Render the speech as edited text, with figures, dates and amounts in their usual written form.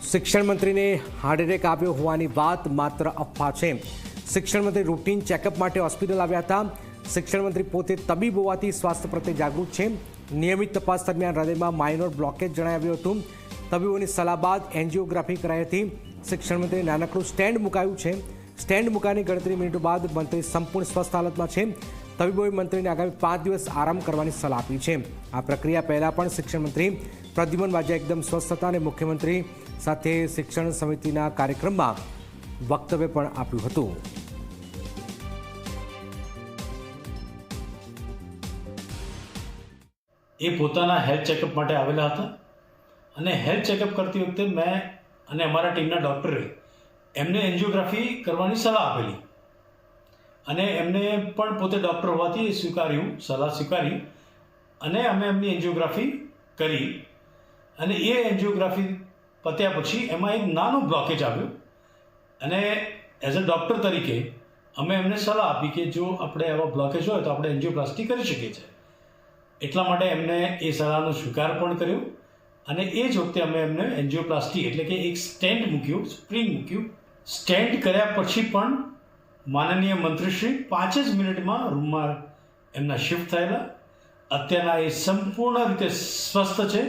શિક્ષણ મંત્રીને heart attack આવ્યો હોવાની વાત માત્ર અફવા છે। શિક્ષણ મંત્રી રૂટીન ચેકઅપ માટે હોસ્પિટલ આવ્યા હતા। શિક્ષણ મંત્રી પોતે તબીબ હોવાથી સ્વાસ્થ્ય પ્રત્યે જાગૃત છે। નિયમિત તપાસ દરમિયાન હૃદયમાં માઇનોર બ્લોકેજ જણાવ્યું હતું। તબીબોની સલાહ બાદ એન્જિયોગ્રાફી કરાઈ હતી। શિક્ષણ મંત્રીએ નાનકડું સ્ટેન્ડ મુકાયું છે। સ્ટેન્ડ મુકાની ગણતરી મિનિટો બાદ મંત્રી સંપૂર્ણ સ્વસ્થ હાલતમાં છે। તબીબોએ મંત્રીને આગામી 5 દિવસ આરામ કરવાની સલાહ આપી છે। આ પ્રક્રિયા પહેલાં પણ શિક્ષણ મંત્રી પ્રદ્યુમન વાજા એકદમ સ્વસ્થ હતા અને મુખ્યમંત્રી સાથે શિક્ષણ સમિતિના કાર્યક્રમમાં વક્તવ્ય પણ આપ્યું હતું। એ પોતાના હેલ્થ ચેકઅપ માટે આવેલા હતા અને હેલ્થ ચેકઅપ કરતી વખતે મેં અને અમારા ટીમના ડૉક્ટરે એમને એન્જિયોગ્રાફી કરવાની સલાહ આપેલી અને એમને પણ પોતે ડૉક્ટર હોવાથી સલાહ સ્વીકારી અને અમે એમની એન્જિયોગ્રાફી કરી અને એ એન્જિયોગ્રાફી પત્યા પછી એમાં એક નાનો બ્લોકેજ આવ્યો અને એઝ અ ડૉક્ટર તરીકે અમે એમને સલાહ આપી કે જો આપણે આવા બ્લોકેજ હોય તો આપણે એન્જિયોપ્લાસ્ટી કરી શકીએ છીએ। એટલા માટે એમને એ સલાહનો સ્વીકાર પણ કર્યો અને એ જ વખતે અમે એમને એન્જિયોપ્લાસ્ટી એટલે કે એક સ્ટેન્ટ મૂક્યું, સ્પ્રિંગ મૂક્યું। સ્ટેન્ટ કર્યા પછી પણ માનનીય મંત્રીશ્રી 5 જ મિનિટમાં રૂમમાં એમના શિફ્ટ થયેલા। અત્યારના એ સંપૂર્ણ રીતે સ્વસ્થ છે।